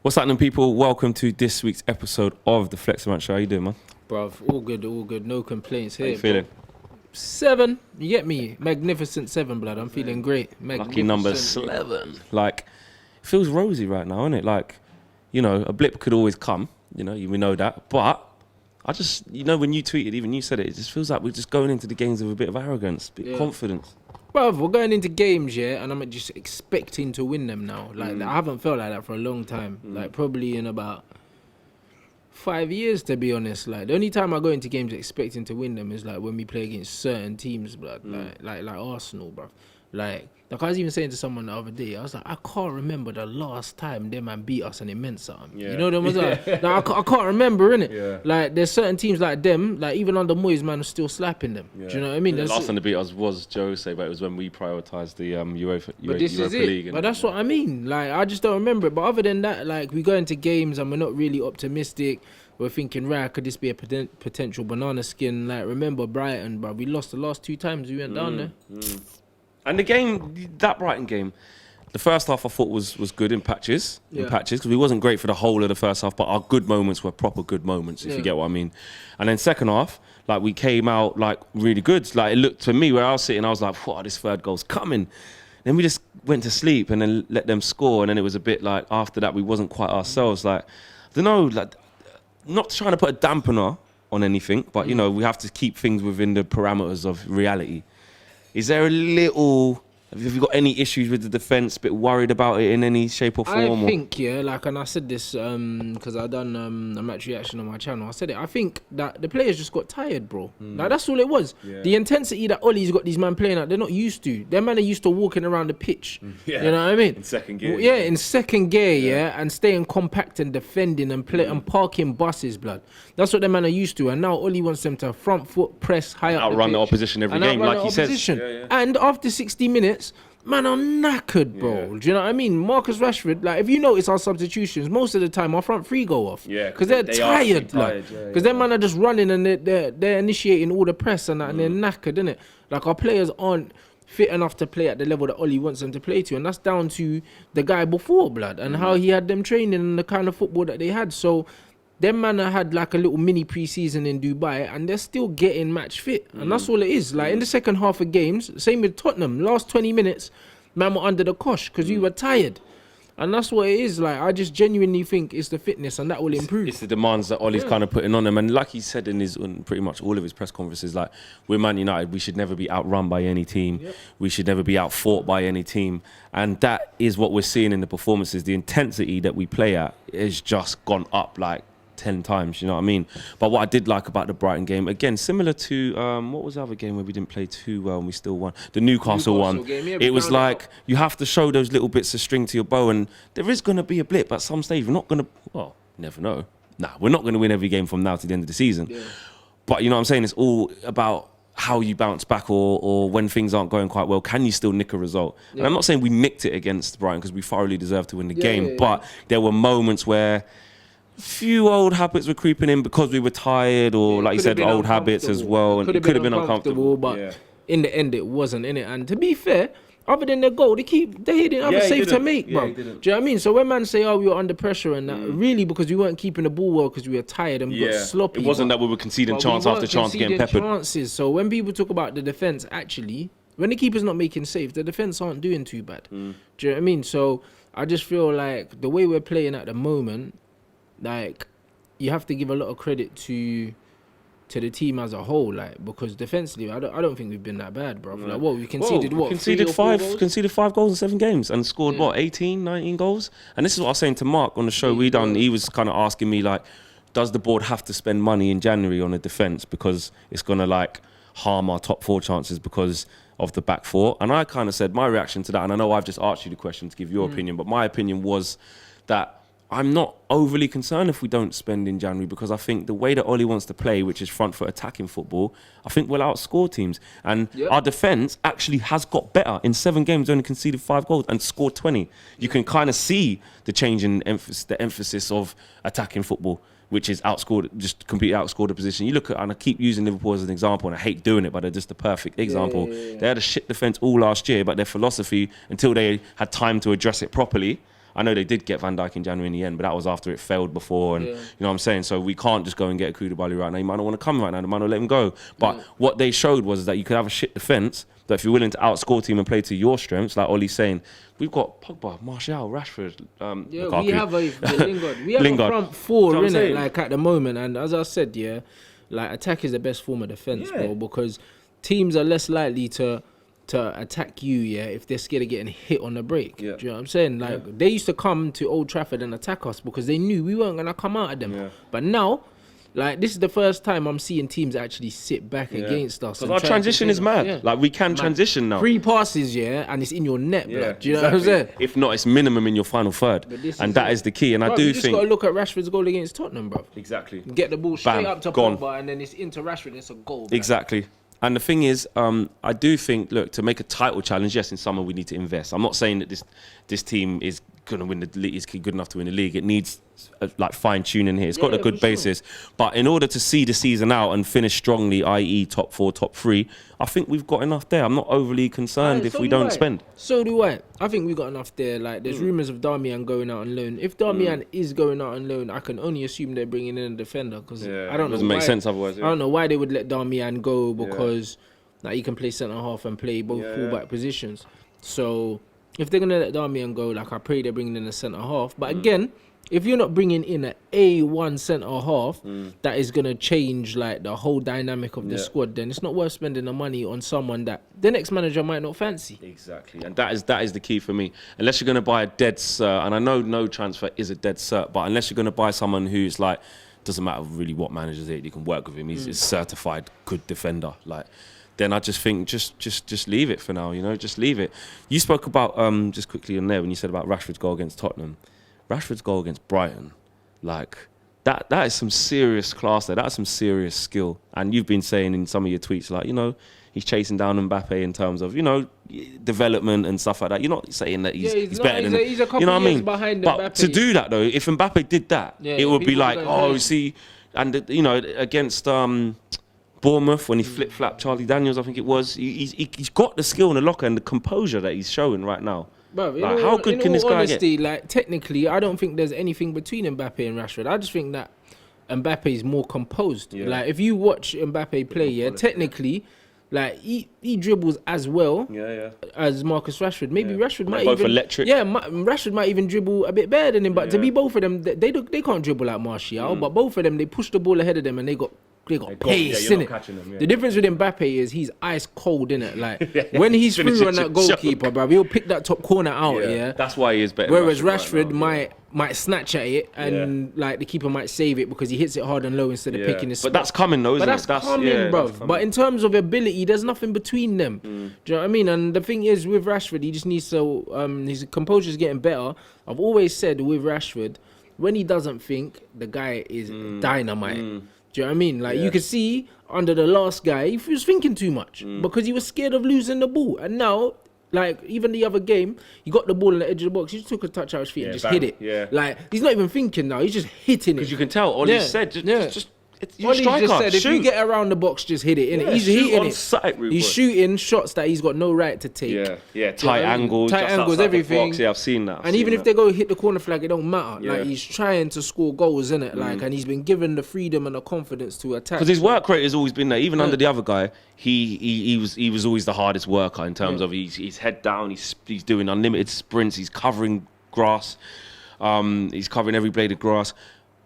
What's happening, people? Welcome to this week's episode of the Flex Rants Show. How you doing, man? Bruv, all good. No complaints here. How you feeling? 7, you get me? Magnificent 7, blood. I'm feeling great. Lucky number 7. Like, it feels rosy right now, isn't it? Like, you know, a blip could always come. You know, we know that. But I just, you know, when you tweeted, even you said it, it just feels like we're just going into the games with a bit of arrogance, a bit of confidence. Bruv, we're going into games, yeah, and I'm just expecting to win them now. Like, I haven't felt like that for a long time. Like, probably in about 5 years, to be honest. Like, the only time I go into games expecting to win them is like when we play against certain teams, blood. Like Arsenal, bruv. Like I was even saying to someone the other day, I was like, I can't remember the last time them man beat us and it meant something. Yeah. You know what I mean? Like, I can't remember, innit? Yeah. Like, there's certain teams like them, like even under Moyes, man, was still slapping them. Yeah. Do you know what I mean? The last time they beat us was Jose, but it was when we prioritised the Europa League. But that's what I mean. Like, I just don't remember it. But other than that, like, we go into games and we're not really optimistic. We're thinking, right, could this be a potential banana skin? Like, remember Brighton, bro? We lost the last 2 times we went down there. And the game, that Brighton game, the first half I thought was good in patches, because we wasn't great for the whole of the first half, but our good moments were proper good moments, if you get what I mean. And then second half, like, we came out like really good. Like, it looked to me where I was sitting, I was like, wow, this third goal's coming. Then we just went to sleep and then let them score. And then it was a bit like, after that, we wasn't quite ourselves. Like, I don't know, like, not trying to put a dampener on anything, but, you know, we have to keep things within the parameters of reality. Is there a little... Have you got any issues with the defence? Bit worried about it in any shape or form? I think, like, and I said this because I done a match reaction on my channel. I said it. I think that the players just got tired, bro. Like, that's all it was. Yeah. The intensity that Ollie's got these men playing at, they're not used to. Their men are used to walking around the pitch. Yeah. You know what I mean? In second gear. Yeah, in second gear, and staying compact and defending and play and parking buses, blood. That's what their men are used to. And now Ollie wants them to front foot press high up outrun the opposition every game, like he says. And after 60 minutes, man, I'm knackered, bro. Yeah. Do you know what I mean? Marcus Rashford, like, if you notice our substitutions, most of the time our front 3 go off. Yeah. Because they're tired, like. Because them man are just running and they're initiating all the press and that, and they're knackered, innit? Like, our players aren't fit enough to play at the level that Ollie wants them to play to. And that's down to the guy before, blood, and how he had them training and the kind of football that they had. So, them man had like a little mini pre-season in Dubai and they're still getting match fit. And that's all it is. Like, in the second half of games, same with Tottenham, last 20 minutes, man were under the cosh because we were tired. And that's what it is. Like, I just genuinely think it's the fitness and that will improve. It's the demands that Ollie's kind of putting on them. And like he said in pretty much all of his press conferences, like, we're Man United, we should never be outrun by any team. Yep. We should never be outfought by any team. And that is what we're seeing in the performances. The intensity that we play at is just gone up, like, 10 times, you know what I mean? But what I did like about the Brighton game, again, similar to what was the other game where we didn't play too well and we still won? The Newcastle one. Game, it was like, you have to show those little bits of string to your bow, and there is going to be a blip at some stage. We're not going to, well, never know. Nah, we're not going to win every game from now to the end of the season. Yeah. But you know what I'm saying? It's all about how you bounce back, or when things aren't going quite well, can you still nick a result? Yeah. And I'm not saying we nicked it against Brighton because we thoroughly deserved to win the game, but there were moments where few old habits were creeping in because we were tired, or like you said, old habits as well. And it could have been uncomfortable, but in the end it wasn't, innit? And to be fair, other than their goal, they didn't have a save to make, bro. Do you know what I mean? So when man say, oh, we were under pressure and that, really because we weren't keeping the ball well because we were tired and we got sloppy. It wasn't that we were conceding chance after chance, getting peppered. Chances. So when people talk about the defence, actually, when the keeper's not making saves, the defence aren't doing too bad. Do you know what I mean? So I just feel like the way we're playing at the moment, like, you have to give a lot of credit to the team as a whole, like, because defensively, I don't think we've been that bad, bro. Like, what we conceded, conceded 5 goals in 7 games and scored 18, 19 goals. And this is what I was saying to Mark on the show we done. He was kind of asking me, like, does the board have to spend money in January on a defence because it's gonna, like, harm our top 4 chances because of the back 4? And I kind of said my reaction to that, and I know I've just asked you the question to give your opinion, but my opinion was that I'm not overly concerned if we don't spend in January, because I think the way that Ollie wants to play, which is front foot attacking football, I think we'll outscore teams. And our defence actually has got better. In 7 games, only conceded 5 goals and scored 20. You can kind of see the change in the emphasis of attacking football, which is just completely outscored the position. You look at, and I keep using Liverpool as an example, and I hate doing it, but they're just the perfect example. They had a shit defence all last year, but their philosophy, until they had time to address it properly, I know they did get Van Dijk in January in the end, but that was after it failed before. And you know what I'm saying? So we can't just go and get a Koulibaly right now. You might not want to come right now. They might not let him go. But what they showed was that you could have a shit defence, that if you're willing to outscore team and play to your strengths, like Ollie's saying, we've got Pogba, Martial, Rashford, Lukaku. We have Lingard. We have a front four, innit, like at the moment. And as I said, like attack is the best form of defence, bro, because teams are less likely to attack you, if they're scared of getting hit on the break. Do you know what I'm saying? Like they used to come to Old Trafford and attack us because they knew we weren't gonna come out at them. But now, like this is the first time I'm seeing teams actually sit back against us. Because our transition is mad. Like we can transition now. 3 passes, and it's in your net, blood. Do you know what I'm saying? If not, it's minimum in your final third, and that is the key. And I do think you just got to look at Rashford's goal against Tottenham, bro. Exactly. Get the ball straight up to Pogba, and then it's into Rashford. It's a goal. Bro. Exactly. And the thing is, I do think, look, to make a title challenge, yes, in summer we need to invest. I'm not saying that this team is going to win the league, is good enough to win the league. It needs like fine tuning here. It's got a good basis, but in order to see the season out and finish strongly, i.e. top 4, top 3, I think we've got enough there. I'm not overly concerned if we don't spend. So do I. I think we got enough there. Like there's rumours of Darmian going out on loan. If Darmian is going out on loan, I can only assume they're bringing in a defender because I don't know. Doesn't make sense otherwise. I don't know why they would let Darmian go because like he can play centre half and play both fullback positions. So if they're gonna let Darmian go, like I pray they're bringing in a centre half. But again, if you're not bringing in an A1 centre half that is gonna change like the whole dynamic of the squad, then it's not worth spending the money on someone that the next manager might not fancy. Exactly, and that is the key for me. Unless you're gonna buy a dead cert, and I know no transfer is a dead cert, but unless you're gonna buy someone who's like, doesn't matter really what manager's it, you can work with him. He's a certified good defender, like. Then I just think just leave it for now, just leave it. You spoke about just quickly on there when you said about Rashford's goal against Tottenham. Rashford's goal against Brighton, like that is some serious class there. That's some serious skill. And you've been saying in some of your tweets, like, he's chasing down Mbappe in terms of, development and stuff like that. You're not saying that he's better than he's a couple years behind But Mbappe. to do that though, if Mbappe did that, it would be like, see, and against Bournemouth when he flip-flapped Charlie Daniels, I think it was. He's got the skill in the locker and the composure that he's showing right now. Bro, how good can this guy get? Like technically, I don't think there's anything between Mbappe and Rashford. I just think that Mbappe is more composed. Like if you watch Mbappe play, technically, like he dribbles as well as Marcus Rashford. Maybe Rashford might both even electric. Rashford might even dribble a bit better than him. But to be both of them, they can't dribble like Martial. But both of them, they push the ball ahead of them and they got pace, innit? The difference with Mbappe is he's ice cold, innit? Like when he's through on that goalkeeper, bro, he'll pick that top corner out. That's why he is better. Whereas Rashford might snatch at it and like the keeper might save it because he hits it hard and low instead of picking his spot. But that's coming though, isn't it? That's coming, bro. But in terms of ability, there's nothing between them. Do you know what I mean? And the thing is with Rashford, he just needs to his composure's getting better. I've always said with Rashford, when he doesn't think, the guy is dynamite. Do you know what I mean? Like you could see under the last guy, he was thinking too much because he was scared of losing the ball. And now, like even the other game, he got the ball on the edge of the box. He just took a touch out his feet and just hit it. Like he's not even thinking now. He's just hitting it. Because you can tell. Ollie said, just Ollie just said, if you get around the box, just hit it, innit? He's hitting it. He's shooting shots that he's got no right to take. Tight angles, everything. Yeah, I've seen that. And even if they go hit the corner flag, it don't matter. Like he's trying to score goals, innit? Like, and he's been given the freedom and the confidence to attack. Because his work rate has always been there. Even under the other guy, he was always the hardest worker in terms of he's head down, he's doing unlimited sprints, he's covering grass, he's covering every blade of grass.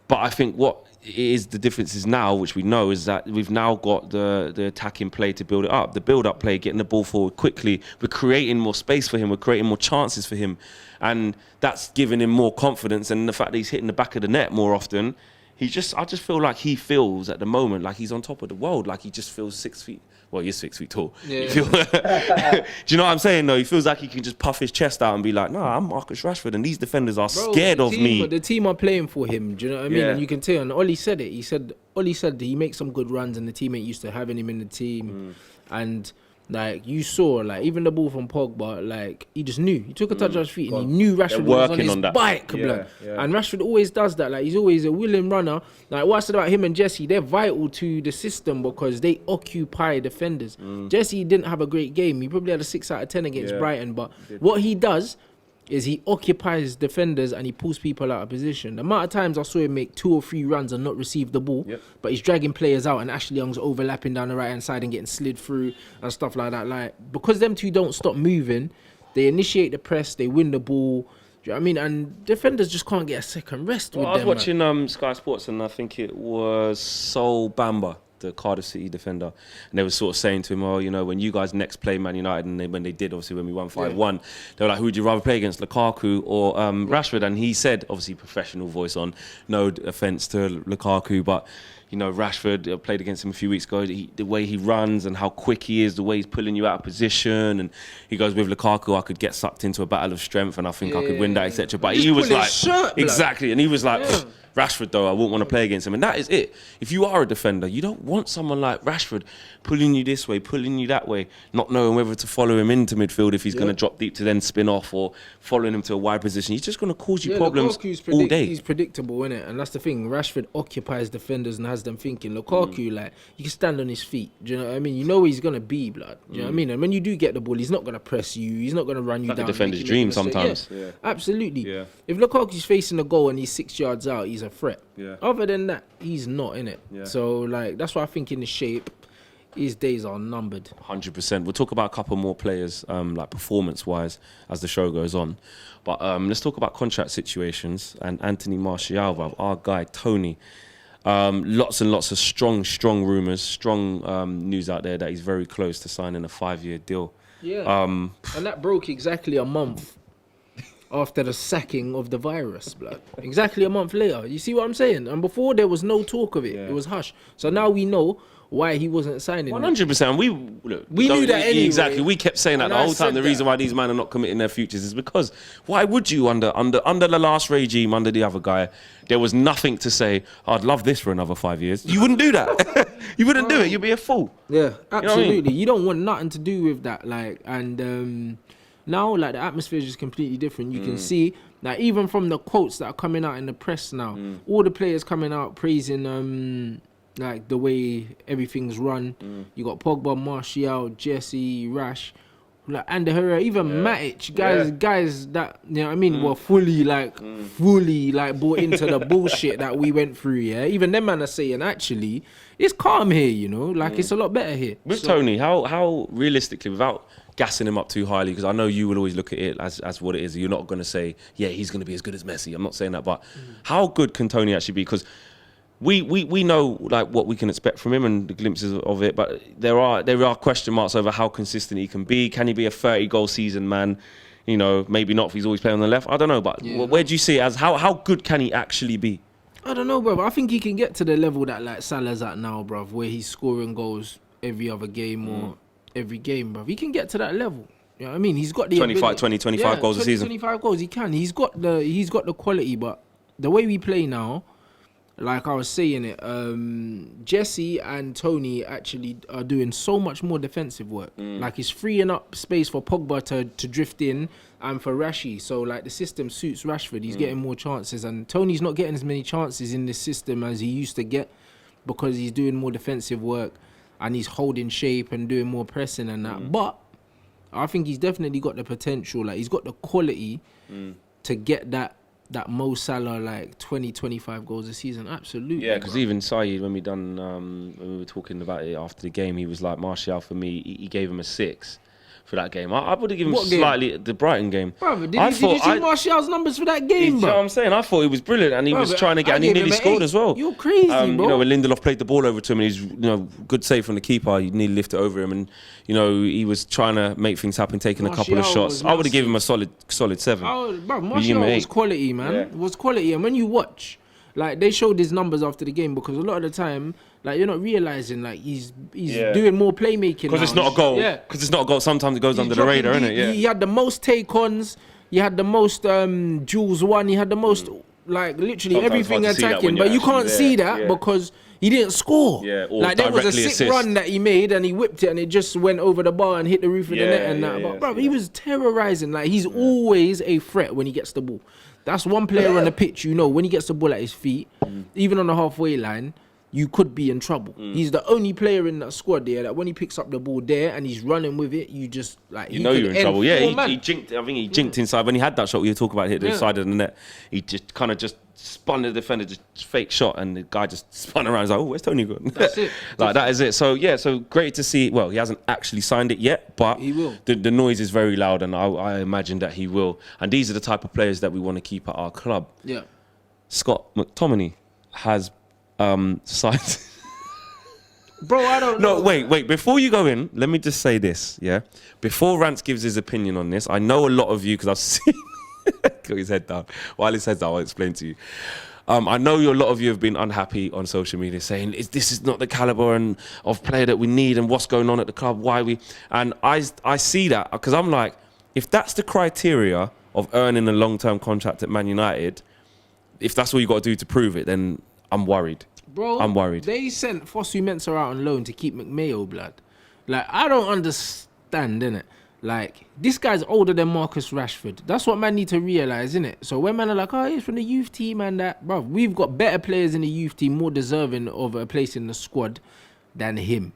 But I think what is the difference is now, which we know, is that we've now got the attacking play to build it up. The build-up play, getting the ball forward quickly. We're creating more space for him. We're creating more chances for him. And that's giving him more confidence. And the fact that he's hitting the back of the net more often, I just feel like he feels at the moment like he's on top of the world. Like he just feels 6 feet. Well, he's 6 feet tall. Do you know what I'm saying, though? He feels like he can just puff his chest out and be like, I'm Marcus Rashford, and these defenders are scared of me. The team are playing for him, do you know what I mean? And you can tell, and Ollie said it. Ollie said he makes some good runs, and the team ain't used to having him in the team. And like you saw, like even the ball from Pogba, like he just knew. He took a touch on his feet and he knew Rashford was on his bike, blood. And Rashford always does that. Like he's always a willing runner. Like what I said about him and Jesse, they're vital to the system because they occupy defenders. Jesse didn't have a great game. He probably had a 6 out of 10 against Brighton, but what he does, is he occupies defenders and he pulls people out of position. The amount of times I saw him make 2 or 3 runs and not receive the ball, but he's dragging players out and Ashley Young's overlapping down the right-hand side and getting slid through and stuff like that. Like, because them two don't stop moving, they initiate the press, they win the ball. Do you know what I mean? And defenders just can't get a second rest with them. I was watching Sky Sports and I think it was Sol Bamba, the Cardiff City defender, and they were sort of saying to him, oh, you know, when you guys next play Man United, and when they did, obviously when we won 5-1, they were like, who would you rather play against, Lukaku or Rashford? And he said, obviously professional voice on, no offence to Lukaku, but you know, Rashford, I played against him a few weeks ago, the way he runs and how quick he is, the way he's pulling you out of position, and he goes, with Lukaku I could get sucked into a battle of strength and I think I could win that, etc. But he was like, exactly, and he was like, Rashford though, I wouldn't want to play against him. And that is it. If you are a defender, you don't want someone like Rashford pulling you this way, pulling you that way, not knowing whether to follow him into midfield if he's going to drop deep to then spin off, or following him to a wide position. He's just going to cause you problems all day. He's predictable, innit? And that's the thing. Rashford occupies defenders and has them thinking. Lukaku, like, you can stand on his feet. Do you know what I mean? You know where he's going to be, blood. Do you know what I mean? And when you do get the ball, he's not going to press you. He's not going to run you down. Like a defender's dream sometimes. Yeah, absolutely. Yeah. If Lukaku's facing the goal and he's 6 yards out, he's a threat. Yeah. Other than that, he's not, innit? Yeah. So, like, that's why I think in the shape, his days are numbered. 100%. We'll talk about a couple more players, like performance-wise, as the show goes on. But let's talk about contract situations. And Anthony Martial, our guy, Tony. Lots and lots of strong rumours, strong news out there that he's very close to signing a 5-year deal. Yeah. And that broke exactly a month after the sacking of the virus, blood. Exactly a month later. You see what I'm saying? And before, there was no talk of it. It was hush. So now we know why he wasn't signing. 100%. We knew that anyway. Exactly. We kept saying that the whole time. The reason why these men are not committing their futures is because why would you, under the last regime, under the other guy, there was nothing to say, I'd love this for another 5 years. You wouldn't do that. You wouldn't do it. You'd be a fool. Yeah, absolutely. You know what I mean? You don't want nothing to do with that. Like, and now, like, the atmosphere is just completely different. You can see, like, even from the quotes that are coming out in the press now, all the players coming out praising, like, the way everything's run. You got Pogba, Martial, Jesse, Rash, like, and Herrera, even Matic, guys that, you know what I mean, were fully bought into the bullshit that we went through, yeah? Even them man are saying, actually, it's calm here, you know? Like, it's a lot better here. With Tony, how realistically, without gassing him up too highly, because I know you will always look at it as what it is. You're not going to say, yeah, he's going to be as good as Messi. I'm not saying that, but how good can Tony actually be? Because we know, like, what we can expect from him and the glimpses of it, but there are question marks over how consistent he can be. Can he be a 30-goal season man? You know, maybe not if he's always playing on the left. I don't know, but where do you see it as how good can he actually be? I don't know, bro. I think he can get to the level that, like, Salah's at now, bro, where he's scoring goals every other game or every game, bro. He can get to that level. You know what I mean? He's got the 25 goals a season. 25 goals, he can. He's got the quality, but the way we play now, like I was saying it, Jesse and Tony actually are doing so much more defensive work. Like, he's freeing up space for Pogba to drift in and for Rashi. So, like, the system suits Rashford. He's getting more chances, and Tony's not getting as many chances in this system as he used to get because he's doing more defensive work and he's holding shape and doing more pressing and that. But I think he's definitely got the potential. Like, he's got the quality to get that Mo Salah, like, 20-25 goals a season. Absolutely. Yeah, because even Saeed, when we were talking about it after the game, he was like, Martial, for me, he gave him a 6 for that game. I would have given him slightly the Brighton game. Brother, did you see Martial's numbers for that game, bro? You know what I'm saying? I thought he was brilliant, and he was trying to get, and he nearly scored as well. You're crazy, bro. You know, when Lindelof played the ball over to him, and he's, you know, good save from the keeper, he nearly lifted over him, and, you know, he was trying to make things happen, taking a couple of shots. I would have given him a solid 7. Bro, Martial was quality, man. It was quality, and when you watch, like, they showed his numbers after the game, because a lot of the time, like, you're not realising, like, he's doing more playmaking. Because it's not a goal. Because it's not a goal. Sometimes it goes under the radar, innit? Yeah. He had the most take-ons. He had the most duels won. He had the most, like, literally everything attacking. But you can't see that because he didn't score. Yeah, or like, there was a sick run that he made and he whipped it and it just went over the bar and hit the roof of the net and that. But, bro, he was terrorising. Like, he's always a threat when he gets the ball. That's one player on the pitch, you know, when he gets the ball at his feet, even on the halfway line, you could be in trouble. He's the only player in that squad there that when he picks up the ball there and he's running with it, you just like you're in trouble. Yeah, he jinked. I think he jinked inside when he had that shot. We were talking about hit the side of the net. He just kind of just spun the defender, just fake shot, and the guy just spun around. He's like, oh, where's Tony gone? That's it. Like that is it. So yeah, so great to see. Well, he hasn't actually signed it yet, but he will. The noise is very loud, and I imagine that he will. And these are the type of players that we want to keep at our club. Yeah. Scott McTominay has signed. Bro, I don't know. No, wait. Before you go in, let me just say this, yeah? Before Rants gives his opinion on this, I know a lot of you, because I've seen... Got his head down. While his head's down, I'll explain to you. I know a lot of you have been unhappy on social media saying, this is not the caliber of player that we need and what's going on at the club, why we... And I see that, because I'm like, if that's the criteria of earning a long-term contract at Man United, if that's all you got to do to prove it, then I'm worried. Bro, I'm worried. They sent Fosu Mensah out on loan to keep McMayo, blood. Like, I don't understand, innit? Like, this guy's older than Marcus Rashford. That's what man need to realise, innit? So when man are like, oh, he's from the youth team and that, bro, we've got better players in the youth team more deserving of a place in the squad than him.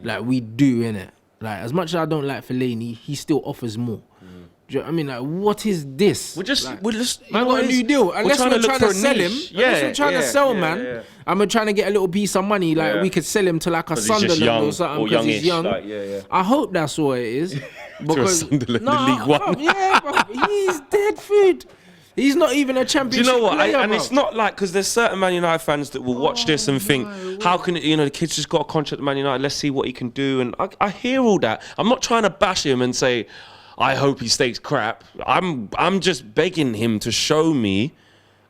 Like, we do, innit? Like, as much as I don't like Fellaini, he still offers more. Do you know what I mean? Like, what is this? We're just man got a new deal. Unless we're trying to sell him. Unless we're trying to sell, man. Yeah. And we're trying to get a little piece of money. Like, we could sell him to like a Sunderland or something because he's young. Like, I hope that's what it is. Because Sunderland in League One. Yeah, bro. He's dead food. He's not even a championship player. Do you know what? And it's not like, because there's certain Man United fans that will watch this and think, how can it, the kid's just got a contract at Man United, let's see what he can do. And I hear all that. I'm not trying to bash him and say, I hope he stays crap. I'm just begging him to show me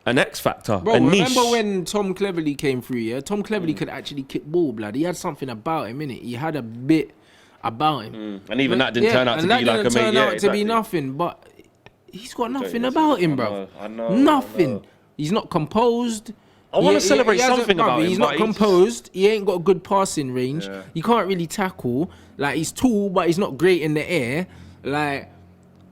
an X factor, bro, a niche. Remember when Tom Cleverley came through, yeah? Tom Cleverley could actually kick ball, blood. He had something about him, innit? He had a bit about him. And even that didn't turn out to be like a mate. And that didn't turn out to be nothing, but he's got nothing about him, bro. I know. Nothing. He's not composed. I want to celebrate something about him. He's not composed. He ain't got good passing range. Yeah. He can't really tackle. Like, he's tall, but he's not great in the air. Like,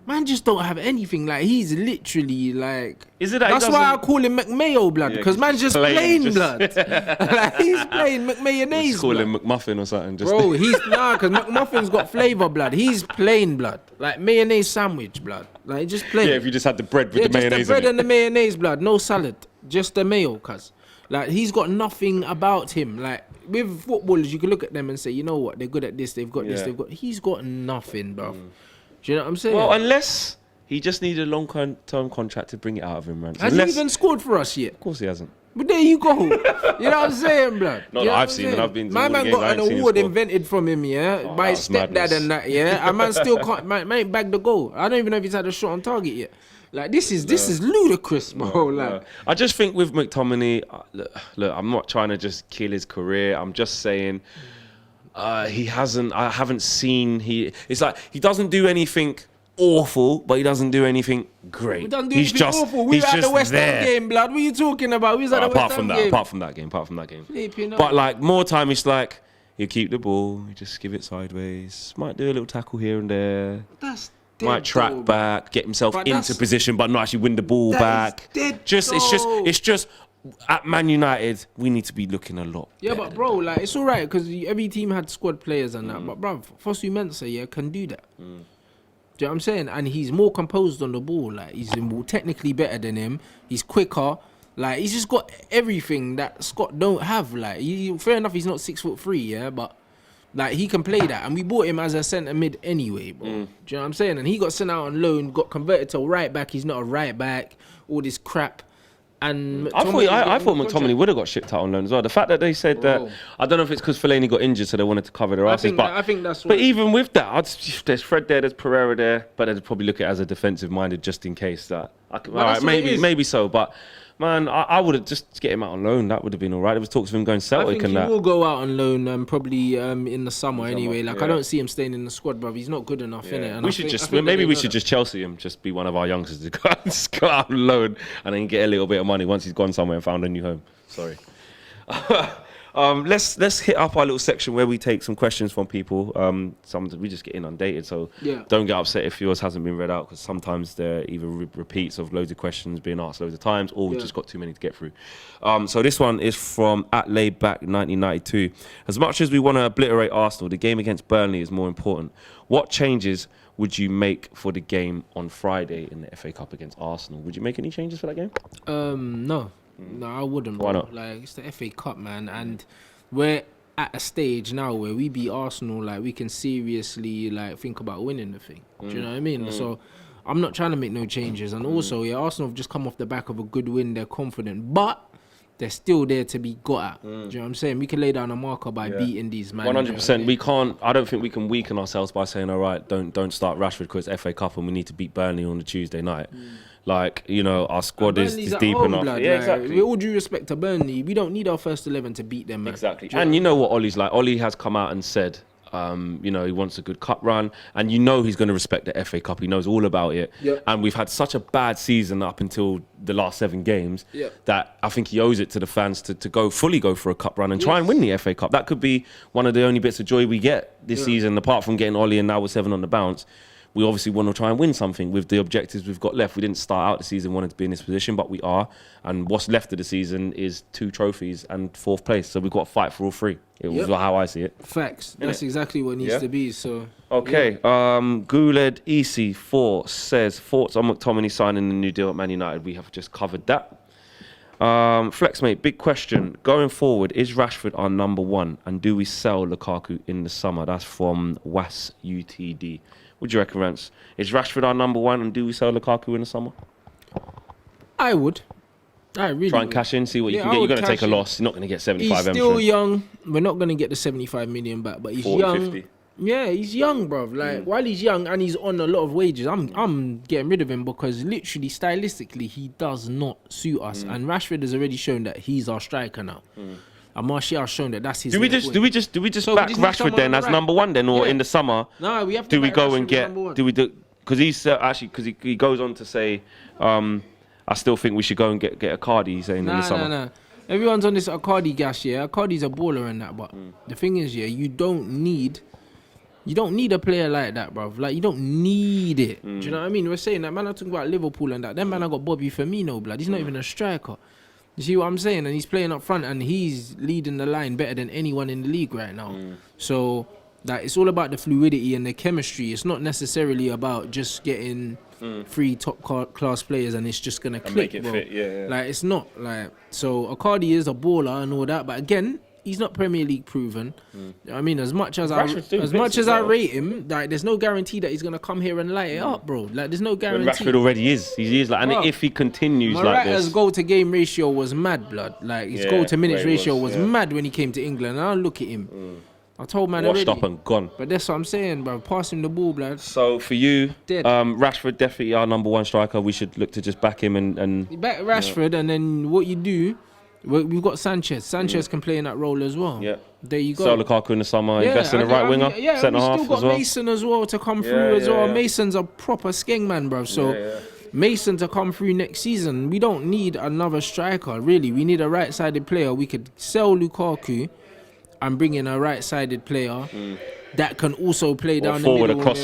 man just don't have anything. Like, he's literally like... Is it that that's why I call him McMayo, blood. Because man's just plain, blood. Like, he's plain McMayonnaise, just call him McMuffin or something. Just bro, he's... Nah, because McMuffin's got flavour, blood. He's plain, blood. Like, mayonnaise sandwich, blood. Like, just plain. Yeah, if you just had the bread with the mayonnaise just the bread and the mayonnaise, blood. No salad. Just the mayo, cuz. Like, he's got nothing about him. Like, with footballers, you can look at them and say, you know what? They're good at this. They've got this. They've got... He's got nothing, bro. Do you know what I'm saying? Well, unless he just needed a long-term contract to bring it out of him, man. Has he even scored for us yet? Of course he hasn't. But there you go. You know what I'm saying, blood? Not that I've seen, and I've been to my all the man games, got an award invented from him, yeah, by his stepdad madness. And that, yeah. And man still can't, man ain't bagged the goal. I don't even know if he's had a shot on target yet. Like, this is ludicrous, bro. Like, I just think with McTominay, look, I'm not trying to just kill his career. I'm just saying he hasn't. I haven't seen. It's like he doesn't do anything awful, but he doesn't do anything great. We don't do anything awful. We were at the West Ham game, blood. What are you talking about? We was at the West Ham game. Apart from that game. But like more time, it's like you keep the ball, you just give it sideways. Might do a little tackle here and there. That's might track back, get himself into position, but not actually win the ball back. It's just at Man United, we need to be looking a lot. Yeah, but bro, like, it's all right because every team had squad players and that. But bro, Fosu Mensah, can do that. Do you know what I'm saying? And he's more composed on the ball. Like, he's technically better than him. He's quicker. Like, he's just got everything that Scott don't have. Like, fair enough, he's not 6'3", yeah, but like, he can play that. And we bought him as a centre mid anyway, bro. Do you know what I'm saying? And he got sent out on loan, got converted to a right back. He's not a right back. All this crap. And I thought McTominay would have got shipped out on loan as well. The fact that they said that, I don't know if it's because Fellaini got injured, so they wanted to cover their asses. I think that's what. But even with that, there's Fred there, there's Pereira there, but they'd probably look at it as a defensive minded just in case that. All right, maybe so, but. Man, I would have just get him out on loan. That would have been all right. There was talks of him going Celtic and that. I think he will go out on loan probably in the summer anyway. Like, I don't see him staying in the squad, bro. He's not good enough, innit? And we should just Chelsea him, just be one of our youngsters to go out on loan and then get a little bit of money once he's gone somewhere and found a new home. Sorry. Let's hit up our little section where we take some questions from people. We just get inundated, so don't get upset if yours hasn't been read out, because sometimes they're either repeats of loads of questions being asked loads of times, or we've just got too many to get through. So this one is from @laidback1992. As much as we want to obliterate Arsenal, the game against Burnley is more important. What changes would you make for the game on Friday in the FA Cup against Arsenal? Would you make any changes for that game? No. No, I wouldn't. Bro. Why not? Like, it's the FA Cup, man, and we're at a stage now where we beat Arsenal, like, we can seriously, like, think about winning the thing. Do you know what I mean? So I'm not trying to make no changes. And also, Arsenal have just come off the back of a good win. They're confident, but they're still there to be got at. Do you know what I'm saying? We can lay down a marker by beating these man. 100%. We can't. I don't think we can weaken ourselves by saying, all right, don't start Rashford because it's FA Cup and we need to beat Burnley on the Tuesday night. Like, you know, our squad is deep enough. Blood, yeah, exactly. With all due respect to Burnley, we don't need our first 11 to beat them, man. Exactly. And you know what Ollie's like? Ollie has come out and said, you know, he wants a good cup run, and you know he's going to respect the FA Cup. He knows all about it. And we've had such a bad season up until the last 7 games that I think he owes it to the fans to fully go for a cup run and try and win the FA Cup. That could be one of the only bits of joy we get this season, apart from getting Ollie and now we're 7 on the bounce. We obviously want to try and win something with the objectives we've got left. We didn't start out the season wanting to be in this position, but we are. And what's left of the season is 2 trophies and 4th place. So we've got to fight for all 3. It was how I see it. Facts. That's exactly what needs to be. So okay. Guled EC4 says, thoughts on McTominay signing the new deal at Man United? We have just covered that. Flex, mate, big question. Going forward, is Rashford our number 1? And do we sell Lukaku in the summer? That's from WAS UTD. What do you reckon, Rants? Is Rashford our number 1 and do we sell Lukaku in the summer? I would. I really try and cash in, see what you can get. You're going to take a loss. You're not going to get 75 He's still young. We're not going to get the 75 million back, but he's 40, young. 50. Yeah, he's young, bruv. Like, while he's young and he's on a lot of wages, I'm getting rid of him because literally, stylistically, he does not suit us. And Rashford has already shown that he's our striker now. And Martial has shown that that's his. Do we just back Rashford then as number 1 then, or in the summer? No, we have to. Do we go and get? Do we do? Because he's actually he goes on to say, I still think we should go and get a Cardi. He's saying in the summer. No. Everyone's on this Cardi gas, yeah. Cardi's a baller and that, but the thing is, yeah, you don't need a player like that, bruv. Like, you don't need it. Do you know what I mean? We're saying that, man, I'm talking about Liverpool and that. Then, man, I got Bobby Firmino, blood. He's not even a striker. You see what I'm saying? And he's playing up front and he's leading the line better than anyone in the league right now. So, like, it's all about the fluidity and the chemistry. It's not necessarily about just getting 3 top class players and it's just gonna click, make it bro. fit. Like, it's not like, so Icardi is a baller and all that, but again, he's not Premier League proven. I mean, as much as I rate him, like, there's no guarantee that he's gonna come here and light it up, bro. Like, there's no guarantee. When Rashford already is. He is like, and if he continues like this, Morata's goal to game ratio was mad, blood. Like, his goal to minutes ratio was mad when he came to England. And I look at him. I told man washed already. Up and gone. But that's what I'm saying, bro. Pass him the ball, blood. So for you, Rashford definitely our number 1 striker. We should look to just back him and back Rashford, and then what you do. We've got Sanchez. Sanchez can play in that role as well. Yeah. There you go. Sell Lukaku in the summer. Invest in a right winger. Centre half as well. We've still got Mason as well to come through as well. Mason's a proper skeng man, bro. So Mason to come through next season. We don't need another striker, really. We need a right-sided player. We could sell Lukaku and bring in a right-sided player that can also play down the middle.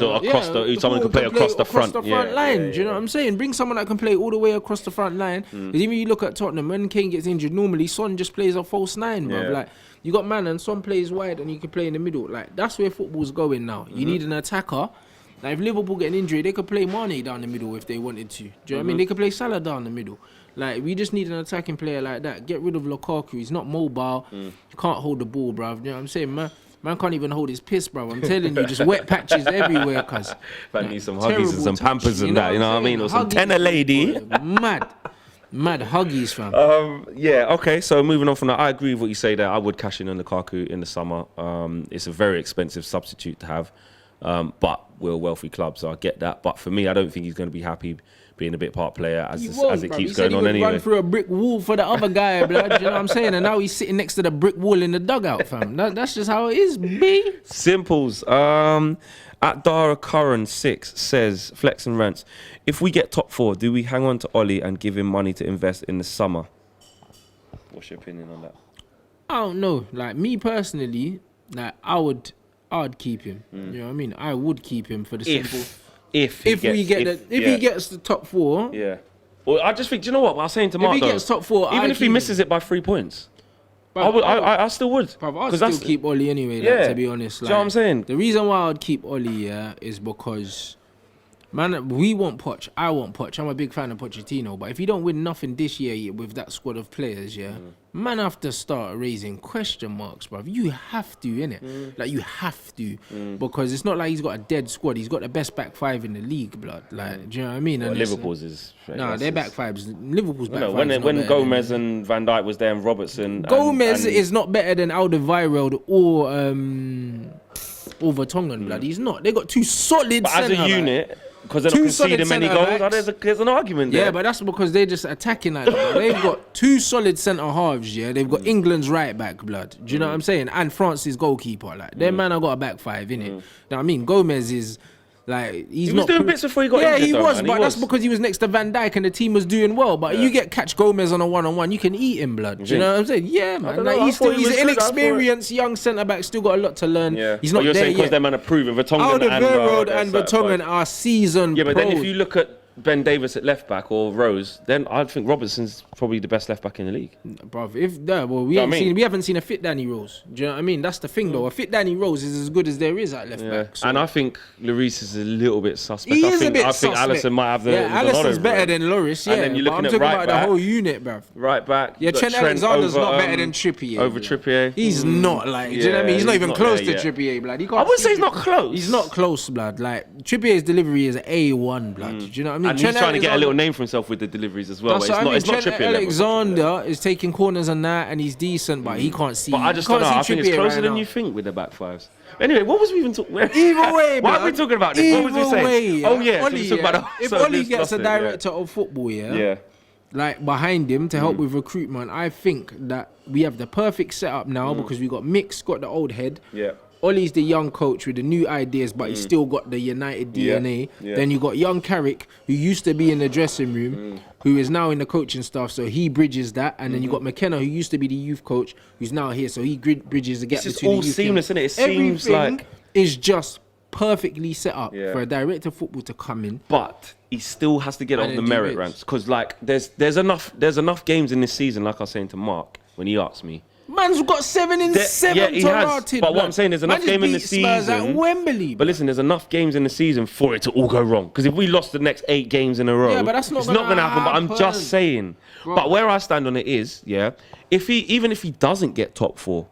Someone can play across the front line. Do you know what I'm saying? Bring someone that can play all the way across the front line. Because even you look at Tottenham, when Kane gets injured, normally Son just plays a false 9, bro. Like, you got man and Son plays wide and you can play in the middle. Like, that's where football's going now. You need an attacker. Like, if Liverpool get an injury, they could play Mane down the middle if they wanted to. Do you know what I mean? They could play Salah down the middle. Like, we just need an attacking player like that. Get rid of Lukaku. He's not mobile. You can't hold the ball, bruv. You know what I'm saying, man? Man can't even hold his piss, bro. I'm telling you, just wet patches everywhere, cuz. Man needs some huggies and some pampers and that, you know what I mean? Or some tenner lady. Mad huggies, fam. Okay, so moving on from that, I agree with what you say there. I would cash in on Lukaku in the summer. It's a very expensive substitute to have, but we're a wealthy club, so I get that. But for me, I don't think he's going to be happy being a bit part player as it keeps going on anyway. He run through a brick wall for the other guy, blood. You know what I'm saying? And now he's sitting next to the brick wall in the dugout, fam. That's just how it is, B. Simples. At Dara Curran 6 says, Flex and Rants, if we get top 4, do we hang on to Ollie and give him money to invest in the summer? What's your opinion on that? I don't know. Like me personally, like I'd keep him. You know what I mean? I would keep him for the simple. If he gets the top 4. Yeah. Well, I just think. Do you know what I was saying to Mark? If he gets top 4, even if he misses it by 3 points. I still would. I'd still keep Oli anyway, to be honest. Do you know what I'm saying? The reason why I'd keep Oli, is because, man, we want Poch. I want Poch. I'm a big fan of Pochettino. But if you don't win nothing this year with that squad of players, man have to start raising question marks, bruv. You have to, innit? Like, you have to. Because it's not like he's got a dead squad. He's got the best back 5 in the league, blood. Like, do you know what I mean? And Liverpool's is... Nah, their back 5's... Liverpool's back 5's when Gomez and Van Dijk was there and Robertson... Gomez is not better than Alderweireld or Vertonghen, blood. He's not. They got 2 solid But as a unit... Because they're not conceding many goals. There's an argument there. Yeah, but that's because they're just attacking like that. They've got 2 solid centre halves, yeah. They've got England's right back, blood. Do you know what I'm saying? And France's goalkeeper. Like, their man have got a back 5, innit? Know what I mean? Gomez is... Like, he was doing bits before he got injured. Yeah, he was, but that's because he was next to Van Dijk and the team was doing well. But you catch Gomez on a one-on-one, you can eat him, blood. Do you know what I'm saying? Yeah, man. Like, he's an inexperienced young centre-back, still got a lot to learn. Yeah. He's not you're there saying because their man are proven. Alderweireld and Vertonghen are seasoned pros. But then if you look at Ben Davis at left back or Rose, then I think Robertson's probably the best left back in the league. Bruv, we haven't seen a fit Danny Rose. Do you know what I mean? That's the thing, though. A fit Danny Rose is as good as there is at left back. So. And I think Lloris is a little bit suspect. I think Alisson might have the. Yeah, Alisson's better than Lloris. Yeah, and then you're looking I'm talking right about back, the whole unit, bruv. Right back. Yeah, Trent Alexander's not better than Trippier. Over Trippier. He's not like. Do you know what I mean? He's not even close to Trippier, blood. I wouldn't say he's not close. He's not close, blood. Like Trippier's delivery is A1, blood. Do you know what I mean? And he's trying to get a little name for himself with the deliveries as well. It's not Trippier. Alexander is taking corners and that, and he's decent, but he can't see. But I just don't know. I think it's closer than you think with the back 5s. Anyway, what was we even talking? Either way, why are we talking about this? What was we saying? Oh yeah, if Oli gets a director of football, like behind him to help with recruitment, I think that we have the perfect setup now because we got Mick's got the old head. Yeah. Ollie's the young coach with the new ideas, but he's still got the United DNA. Yeah. Then you got young Carrick, who used to be in the dressing room, who is now in the coaching staff, so he bridges that. And then you got McKenna, who used to be the youth coach, who's now here, so he bridges the gap between the youth. It's all seamless, isn't it? It seems like it's just perfectly set up for a director of football to come in. But he still has to get on the merit Rants, because like there's enough games in this season, like I was saying to Mark when he asked me. Man's got 7 in 7 yeah, he has. But what I'm saying, there's enough game in the season. At Wembley. But listen, there's enough games in the season for it to all go wrong. Because if we lost the next 8 games in a row, but that's it's not going to happen. But I'm just saying. Bro. But where I stand on it is, even if he doesn't get top 4,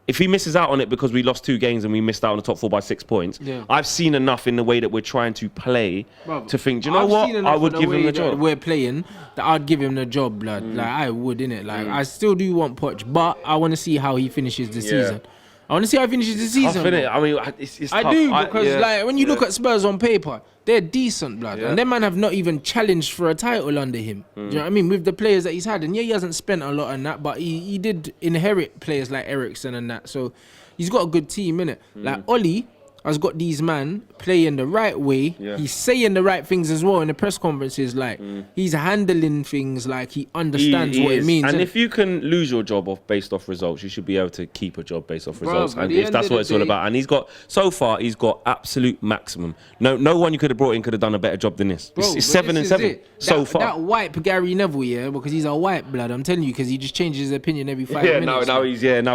if he misses out on it because we lost 2 games and we missed out on the top 4 by 6 points, I've seen enough in the way that we're trying to play to think, do you know what? I would give him the job. We're playing that I'd give him the job, blood. Like I would, innit? Like I still do want Poch, but I want to see how he finishes the season. I want to see how he finishes the season. I mean, it's I tough. do, because like when you look at Spurs on paper, they're decent, blood. And them man have not even challenged for a title under him. Do you know what I mean? With the players that he's had. And he hasn't spent a lot on that, but he did inherit players like Eriksen and that. So he's got a good team, innit? Like Oli has got these man playing the right way. He's saying the right things as well in the press conferences. Like he's handling things like he understands what it means. And if you can lose your job based off results, you should be able to keep a job based off results. And if that's what it's all about. And he's got absolute maximum. No one you could have brought in could have done a better job than this. It's 7 and 7 so far. That wipe Gary Neville, because he's a white blood. I'm telling you, because he just changes his opinion every 5 minutes. Now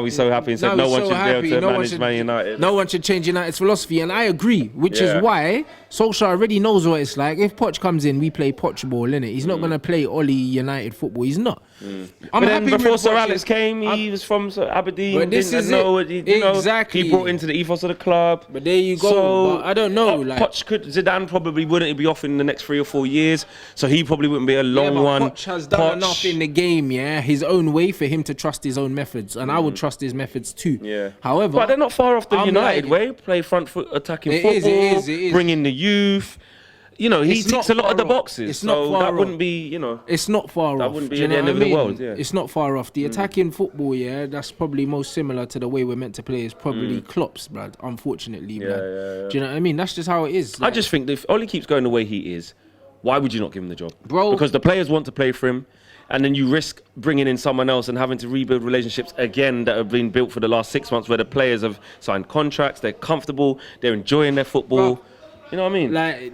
he's so happy and said no one should be able to manage Man United. No one should change United's philosophy, and I agree, which is why Solskjaer already knows what it's like. If Poch comes in, we play Poch ball, innit? He's not going to play Oli United football. He's not. But then before Sir Alex came, he was from Aberdeen. But this is exactly. He brought into the ethos of the club. But there you go. So, but I don't know. Zidane probably wouldn't be off in the next 3 or 4 years, so he probably wouldn't be a long one. Poch has done enough in the game, his own way, for him to trust his own methods, and I would trust his methods too. Yeah. However, but they're not far off the United way. Play front foot attacking football. It is. Bring in the youth. He ticks a lot of the boxes. It's not far off. Wouldn't be, It's not far off. That wouldn't be the end of the world. Yeah. It's not far off. The attacking football, that's probably most similar to the way we're meant to play. Is probably Klopp's, blood. Unfortunately, blood. Do you know what I mean? That's just how it is. I just think that if Oli keeps going the way he is, why would you not give him the job, bro? Because the players want to play for him. and then you risk bringing in someone else and having to rebuild relationships again that have been built for the last 6 months, where the players have signed contracts, they're comfortable, they're enjoying their football. Bro, you know what I mean? Like,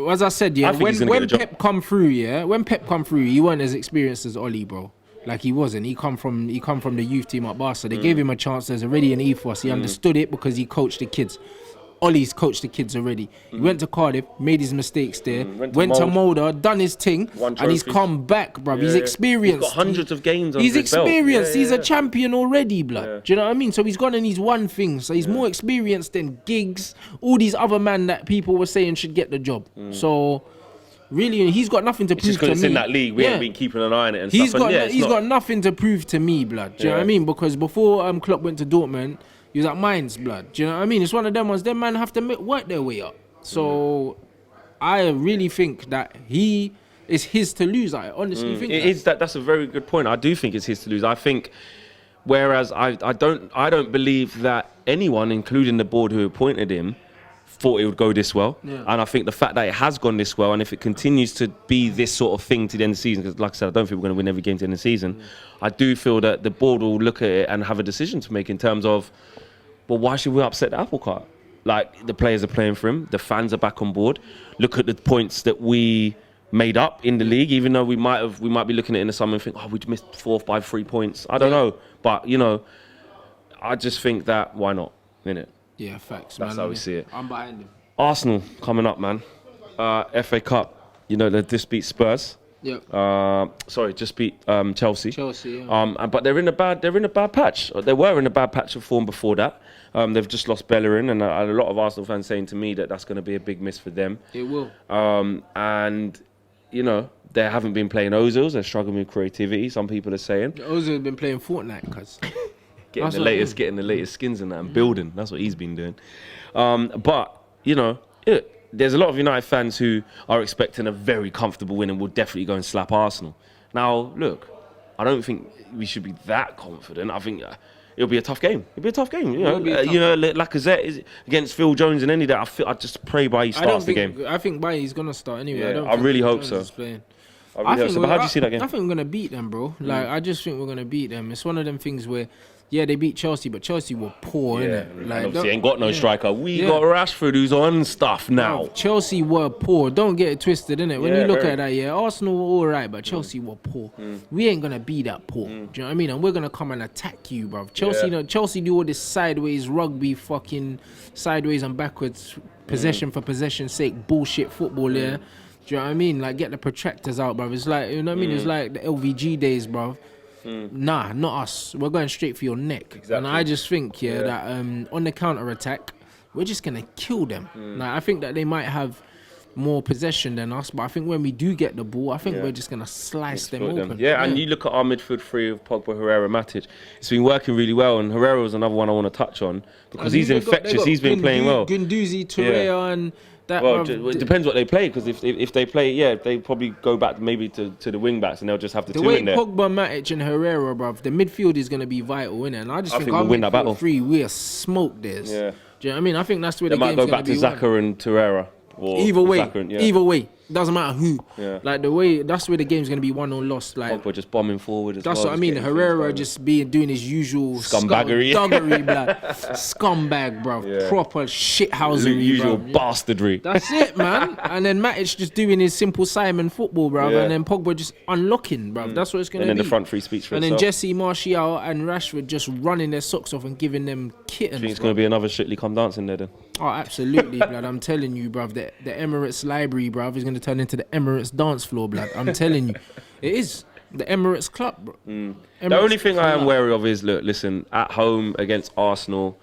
as I said, yeah, when Pep come through, he weren't as experienced as Oli, bro. Like, he wasn't. He come from the youth team at Barca. They gave him a chance. There's already an ethos. He understood it because he coached the kids. Ollie's coached the kids already. He went to Cardiff, made his mistakes there, went to Mulder, done his thing, and he's come back, bruv. He's experienced. He's got hundreds of games on his belt. He's experienced. He's a champion already, blood. Do you know what I mean? So he's gone and he's won things. So he's more experienced than Giggs, all these other men that people were saying should get the job. So really, he's got nothing to prove to me. Just because it's in that league, we haven't been keeping an eye on it and he's stuff. He's got nothing to prove to me, blood. Do you know what I mean? Because before Klopp went to Dortmund, he was at Mainz, blood. Do you know what I mean? It's one of them ones. Them man have to work their way up. So I really think that it's his to lose. I honestly think that's a very good point. I do think it's his to lose. I think, whereas I don't believe that anyone, including the board who appointed him, thought it would go this well. And I think the fact that it has gone this well, and if it continues to be this sort of thing to the end of the season, because like I said, I don't think we're going to win every game to the end of the season, I do feel that the board will look at it and have a decision to make in terms of, well, why should we upset the apple cart? Like, the players are playing for him, the fans are back on board. Look at the points that we made up in the league, even though we might be looking at it in the summer and think, oh, we missed 4 by 3 points. I don't know, but I just think that why not, innit? Yeah, facts. That's how we see it. I'm behind him. Arsenal coming up, man. FA Cup. They just beat Spurs. Yep. Just beat Chelsea. Chelsea. Yeah. But they're in a bad patch. They were in a bad patch of form before that. They've just lost Bellerin, and a lot of Arsenal fans saying to me that that's going to be a big miss for them. It will. And they haven't been playing Ozils. They're struggling with creativity. Some people are saying Ozil has been playing Fortnite, cuz. getting the latest skins in that and building. That's what he's been doing. There's a lot of United fans who are expecting a very comfortable win and will definitely go and slap Arsenal. Now, look, I don't think we should be that confident. I think it'll be a tough game. Lacazette is against Phil Jones and any of that. I just pray Bailly starts the game. I think Bailly's gonna start anyway. Yeah, I really hope so. But how do you see that game? I think we're gonna beat them, bro. Like, I just think we're gonna beat them. It's one of them things where, they beat Chelsea, but Chelsea were poor, innit? Like, obviously ain't got no striker. We got Rashford, who's on stuff now. No, Chelsea were poor. Don't get it twisted, innit? When you look at that, Arsenal were all right, but Chelsea were poor. We ain't gonna be that poor. Do you know what I mean? And we're gonna come and attack you, bro. Chelsea do all this sideways rugby, fucking sideways and backwards, possession for possession's sake, bullshit football there. Do you know what I mean? Like, get the protractors out, bro. It's like, you know what I mean? It's like the LVG days, bro. Nah, not us. We're going straight for your neck. Exactly. And I just think, that on the counter-attack, we're just going to kill them. Like, I think that they might have more possession than us, but I think when we do get the ball, I think we're just going to slice them open. And you look at our midfield three of Pogba, Herrera, Matic. It's been working really well, and Herrera was another one I want to touch on because he's infectious. He's been playing well. Guendouzi, Torreira, and... it depends what they play, because if they play, they probably go back maybe to the wing backs and they'll just have the two in there. The way Pogba, Matic and Herrera, bruv, the midfield is going to be vital, innit? And I think we'll win that battle. We are smoked this. Yeah. Do you know what I mean? I think that's where the game's going to be. They might go back to Xhaka and Torreira. Either way, doesn't matter who. Like, that's where the game's gonna be won or lost. Like, Pogba just bombing forward. That's what I mean. Herrera just doing his usual scumbaggery, blood, scumbag, bro. Proper shithousery, usual bro. bastardry. That's it, man. And then Matic just doing his simple Simon football, bro. And then Pogba just unlocking, bro. That's what it's gonna be. And then the front three speaks for itself. And then Jesse, Martial, and Rashford just running their socks off and giving them kittens. I think it's gonna be another Strictly Come Dancing there then. Oh, absolutely, blood. I'm telling you, bruv. The Emirates library, bruv, is going to turn into the Emirates dance floor, blood. I'm telling you. It is. The Emirates club, bro. The only thing I am wary of is, listen, at home against Arsenal,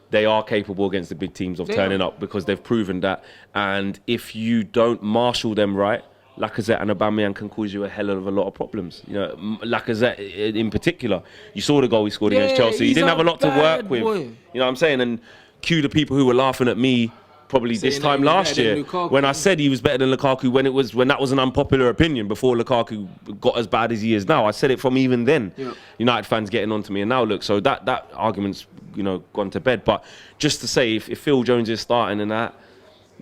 they are capable against the big teams of turning up because they've proven that. And if you don't marshal them right, Lacazette and Aubameyang can cause you a hell of a lot of problems. You know, Lacazette in particular. You saw the goal he scored against Chelsea. He didn't have a lot to work with. You know what I'm saying? And cue the people who were laughing at me probably this time last year when I said he was better than Lukaku when that was an unpopular opinion before Lukaku got as bad as he is now. I said it from even then. United fans getting onto me, and now look, so that argument's gone to bed. But just to say, if Phil Jones is starting and that,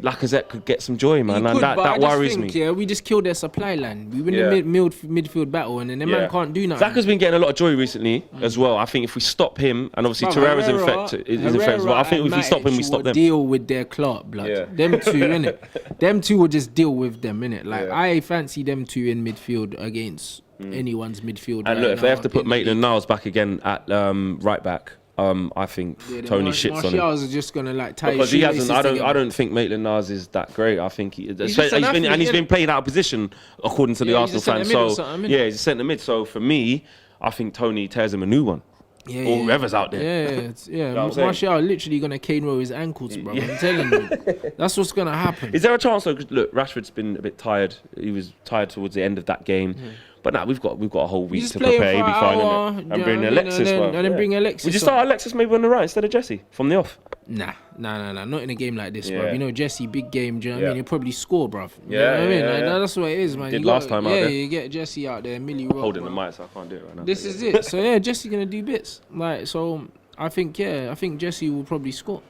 Lacazette could get some joy, man, He and could, that worries me. Yeah, we just killed their supply line. We win the midfield battle, and then the man can't do nothing. Xhaka's been getting a lot of joy recently as well. I think if we stop him, and obviously Torreira's infected as well. I think if we stop him, we stop them. Deal with their club, blood. Yeah. Them two, innit? Them two will just deal with them, innit? Like I fancy them two in midfield against anyone's midfield. And look, if they have to put Maitland-Niles back again at right back. I think Tony shits on him. Martial's is just gonna like tie because he hasn't. I don't think Maitland-Niles is that great. I think he's been playing out of position according to the Arsenal fans. So he's a centre mid. So for me, I think Tony tears him a new one. Or whoever's out there. You know Martial literally gonna cane roll his ankles, bro. I'm telling you, that's what's gonna happen. Is there a chance though? Look, Rashford's been a bit tired. He was tired towards the end of that game. But now we've got a whole week to prepare. He'll be fine, and bring Alexis. And then bring Alexis. Would you start Alexis maybe on the right instead of Jesse from the off? Nah. Not in a game like this, bro. You know Jesse, big game. Do you know what I mean? He'll probably score, bro. You know what I mean? Like, that's what it is, man. Did last time out there. Yeah, you get Jesse out there, Millie Rock. Holding the mic, so I can't do it right now. This is it. So Jesse gonna do bits. Like so, I think Jesse will probably score.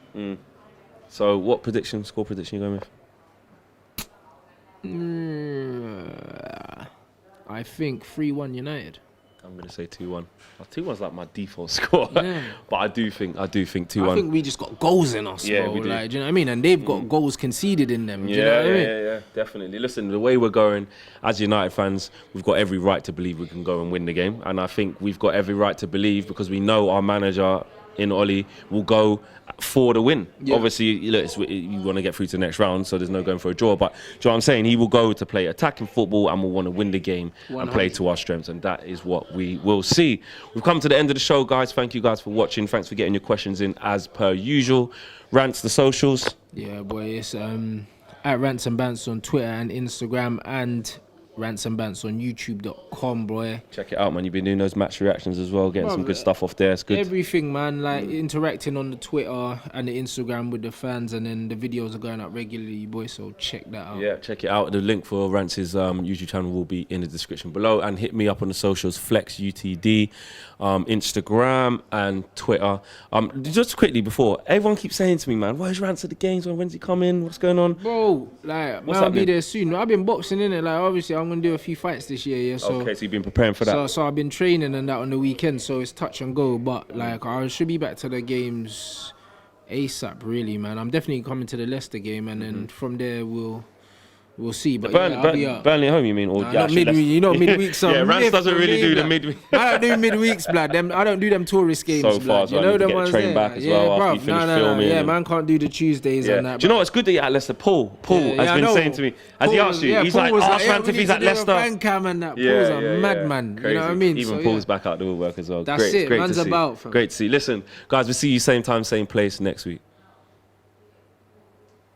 So what score prediction you going with? I think 3-1 United. I'm gonna say 2-1. 2-1's like my default score, but I do think 2-1. I think we just got goals in us, bro. We do. Like, do you know what I mean? And they've got goals conceded in them. Do you know what I mean? Yeah, definitely. Listen, the way we're going as United fans, we've got every right to believe we can go and win the game, and I think we've got every right to believe because we know our manager in Oli will go for the win. Obviously, look, you want to get through to the next round, so there's no going for a draw. But do you know what I'm saying? He will go to play attacking football and will want to win the game 100. And play to our strengths, and that is what we will see. We've come to the end of the show, guys. Thank you guys for watching. Thanks for getting your questions in as per usual. Rants, the socials. Yeah, boy, it's at Rants and Bants on Twitter and Instagram, and Rants and Bants on YouTube.com, boy. Check it out, man. You've been doing those match reactions as well, getting some good stuff off there. It's good. Everything, man. Like interacting on the Twitter and the Instagram with the fans, and then the videos are going up regularly, boy. So check that out. Yeah, check it out. The link for Rants' YouTube channel will be in the description below, and hit me up on the socials: Flex UTD, Instagram and Twitter. Just quickly before, everyone keeps saying to me, man, where's Rants at the games? When's he coming? What's going on, bro? Like, man, I'll be there soon. I've been boxing in it. Like, obviously, I'm gonna do a few fights this year. Yeah. So, okay, so you've been preparing for that. So I've been training and that on the weekend. So it's touch and go. But like, I should be back to the games ASAP. Really, man. I'm definitely coming to the Leicester game, and then from there we'll see. But Burnley at home, you mean? Or not midweek. You know, midweeks. Yeah, Rants doesn't really do the midweek. I don't do midweeks, blood. I don't do them tourist games. So far, blood. You know the ones there. Back as well after you finish filming. Yeah, man can't do the Tuesdays and that. Do you know what's good that you're at Leicester? Paul has been saying to me. Has he asked you? He's like, ask Rants if he's at Leicester. Paul's a madman. You know what I mean? Even Paul's back out the woodwork as well. That's it. Man's about. Great to see. Listen, guys, we'll see you same time, same place next week.